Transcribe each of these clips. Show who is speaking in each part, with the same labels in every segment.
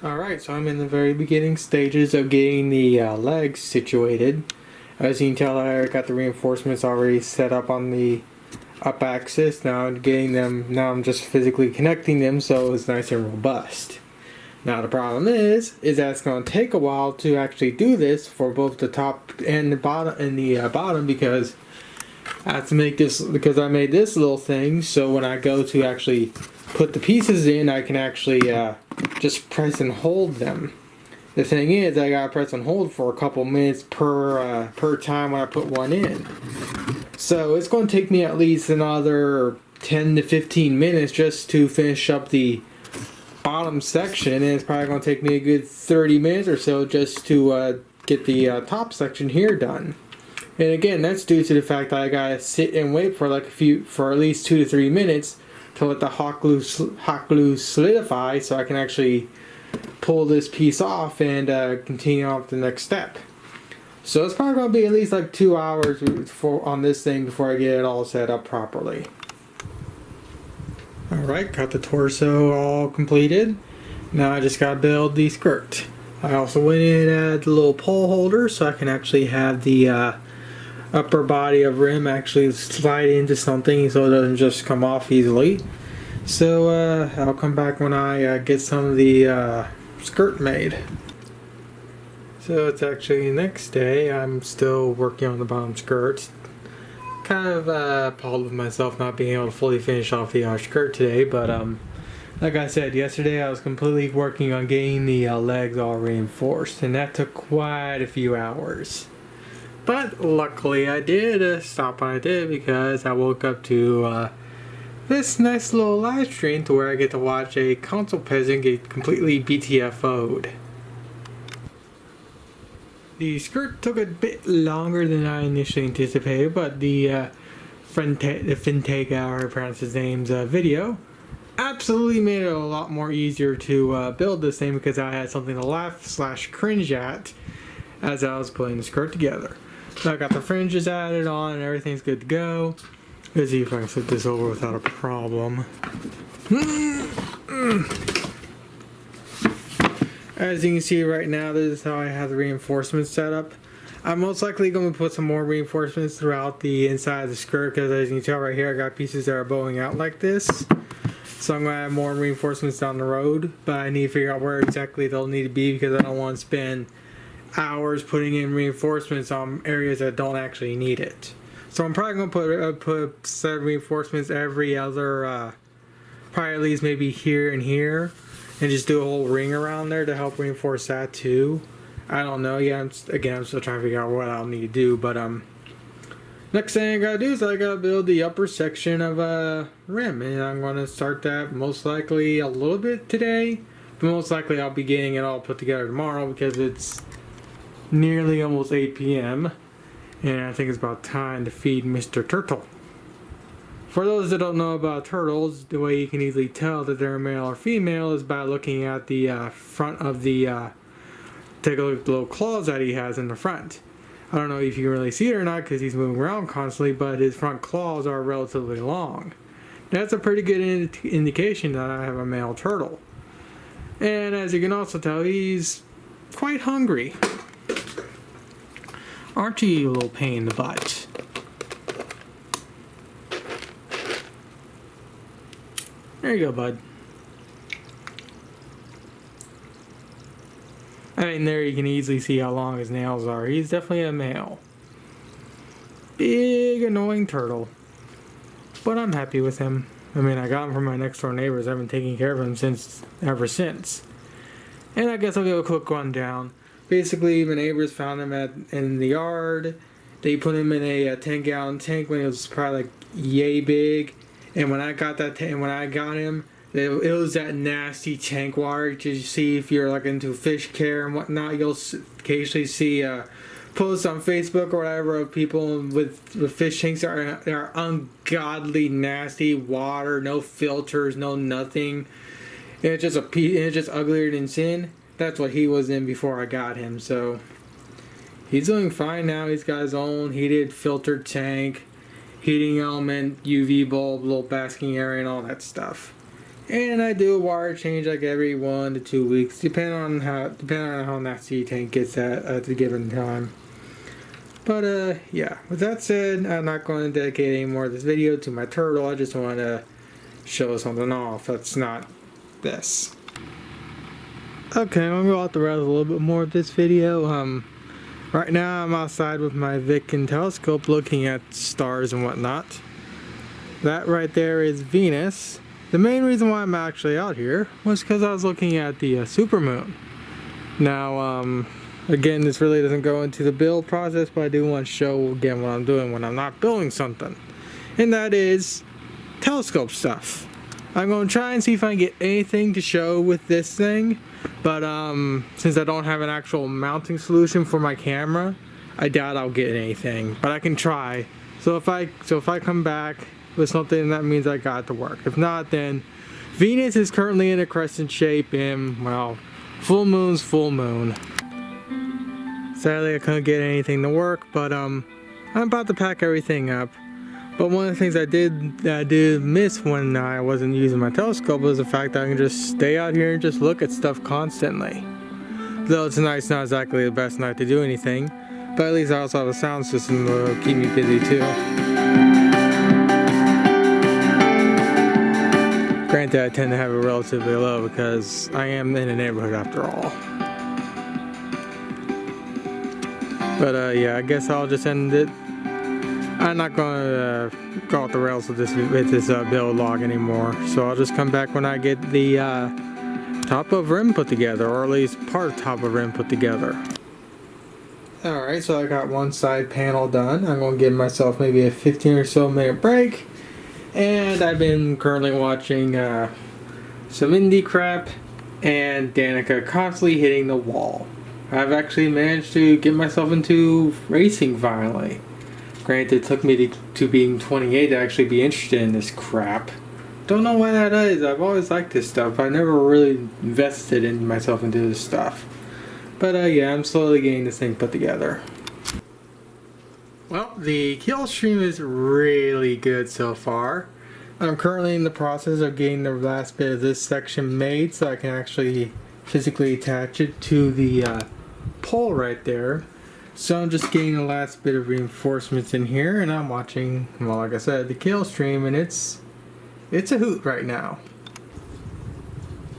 Speaker 1: Alright, so I'm in the very beginning stages of getting the legs situated. As you can tell, I got the reinforcements already set up on the up axis. Now I'm just physically connecting them so it's nice and robust. Now the problem is that it's going to take a while to actually do this for both the top and the bottom because I have to make this, because I made this little thing so when I go to actually put the pieces in, I can actually just press and hold them. The thing is, I gotta press and hold for a couple minutes per time when I put one in. So it's going to take me at least another 10 to 15 minutes just to finish up the bottom section, and it's probably going to take me a good 30 minutes or so just to get the top section here done. And again, that's due to the fact that I gotta sit and wait for for at least 2 to 3 minutes to let the hot glue solidify so I can actually pull this piece off and continue on to the next step. So it's probably going to be at least like 2 hours on this thing before I get it all set up properly. Alright, got the torso all completed. Now I just got to build the skirt. I also went in and added the little pole holder so I can actually have the upper body of rim actually slide into something so it doesn't just come off easily. So I'll come back when I get some of the skirt made. So it's actually the next day. I'm still working on the bottom skirt. Kind of appalled with myself not being able to fully finish off the skirt today, but like I said yesterday, I was completely working on getting the legs all reinforced, and that took quite a few hours. But luckily I did stop when I did, because I woke up to this nice little live stream to where I get to watch a console peasant get completely BTFO'd. The skirt took a bit longer than I initially anticipated, but the Fintech, however I pronounce his name's video absolutely made it a lot more easier to build this thing, because I had something to laugh / cringe at as I was putting the skirt together. So I got the fringes added on and everything's good to go. Let's see if I can flip this over without a problem. As you can see right now, this is how I have the reinforcements set up. I'm most likely going to put some more reinforcements throughout the inside of the skirt, because as you can tell right here, I got pieces that are bowing out like this. So I'm going to add more reinforcements down the road, but I need to figure out where exactly they'll need to be, because I don't want to spend hours putting in reinforcements on areas that don't actually need it. So I'm probably going to put a set of reinforcements every other, probably at least maybe here and here, and just do a whole ring around there to help reinforce that too. I don't know. Yeah, I'm still trying to figure out what I'll need to do, but next thing I gotta do is I gotta build the upper section of rim, and I'm gonna start that most likely a little bit today, but most likely I'll be getting it all put together tomorrow, because it's nearly almost 8 p.m. and I think it's about time to feed Mr. Turtle. For those that don't know about turtles, the way you can easily tell that they're male or female is by looking at the front of the take a look at the little claws that he has in the front. I don't know if you can really see it or not because he's moving around constantly, but his front claws are relatively long. That's a pretty good indication that I have a male turtle. And as you can also tell, he's quite hungry. Aren't you, a little pain in the butt? There you go, bud. I mean, there you can easily see how long his nails are. He's definitely a male. Big, annoying turtle. But I'm happy with him. I mean, I got him from my next door neighbors. I've been taking care of him ever since. And I guess I'll give a quick rundown. Basically, my neighbors found him in the yard. They put him in a 10-gallon tank when he was probably like yay big. And when I got him, it was that nasty tank water. You see, if you're like into fish care and whatnot, you'll occasionally see posts on Facebook or whatever of people with fish tanks that are ungodly nasty water, no filters, no nothing. And it's just uglier than sin. That's what he was in before I got him. So he's doing fine now. He's got his own heated filtered tank, heating element, UV bulb, little basking area, and all that stuff. And I do a wire change like every 1 to 2 weeks, depending on how nasty tank gets at the given time. But yeah, with that said, I'm not going to dedicate any more of this video to my turtle. I just want to show something off that's not this. Okay, I'm gonna go out the rails a little bit more of this video. Right now I'm outside with my Viking telescope looking at stars and whatnot. That right there is Venus. The main reason why I'm actually out here was because I was looking at the supermoon. Now, again, this really doesn't go into the build process, but I do want to show again what I'm doing when I'm not building something. And that is telescope stuff. I'm going to try and see if I can get anything to show with this thing, but since I don't have an actual mounting solution for my camera, I doubt I'll get anything, but I can try. So if I come back with something, that means I got it to work. If not, then Venus is currently in a crescent shape, and well, full moon's full moon. Sadly, I couldn't get anything to work, but I'm about to pack everything up. But one of the things I did miss when I wasn't using my telescope was the fact that I can just stay out here and just look at stuff constantly. Though tonight's not exactly the best night to do anything, but at least I also have a sound system to keep me busy too. Granted, I tend to have it relatively low because I am in a neighborhood after all. But yeah, I guess I'll just end it. I'm not going to go off the rails with this build log anymore, so I'll just come back when I get the top of rim put together, or at least part of top of rim put together. Alright, so I got one side panel done. I'm going to give myself maybe a 15 or so minute break, and I've been currently watching some indie crap and Danica constantly hitting the wall. I've actually managed to get myself into racing finally. Granted, it took me to being 28 to actually be interested in this crap. Don't know why that is. I've always liked this stuff. I never really invested in myself into this stuff. But yeah, I'm slowly getting this thing put together. Well, the kill stream is really good so far. I'm currently in the process of getting the last bit of this section made so I can actually physically attach it to the pole right there. So I'm just getting the last bit of reinforcements in here, and I'm watching, well, like I said, the kill stream, and it's a hoot right now.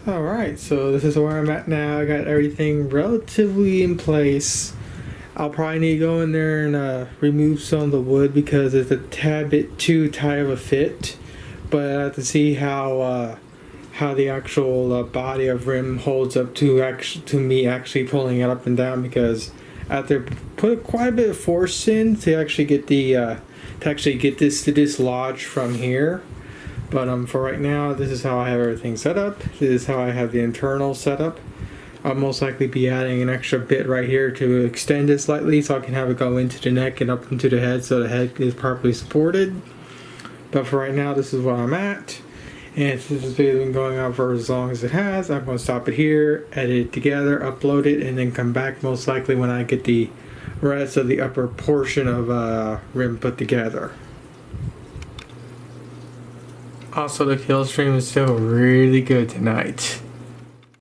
Speaker 1: Alright, so this is where I'm at now. I got everything relatively in place. I'll probably need to go in there and remove some of the wood because it's a tad bit too tight of a fit. But I have to see how the actual body of rim holds up to me actually pulling it up and down, because I have to put quite a bit of force in to actually get this to dislodge from here. But for right now, this is how I have everything set up. This is how I have the internal set up. I'll most likely be adding an extra bit right here to extend it slightly so I can have it go into the neck and up into the head so the head is properly supported. But for right now, this is where I'm at. And since this video has been going on for as long as it has, I'm going to stop it here, edit it together, upload it, and then come back most likely when I get the rest of the upper portion of rim put together. Also, the kill stream is still really good tonight.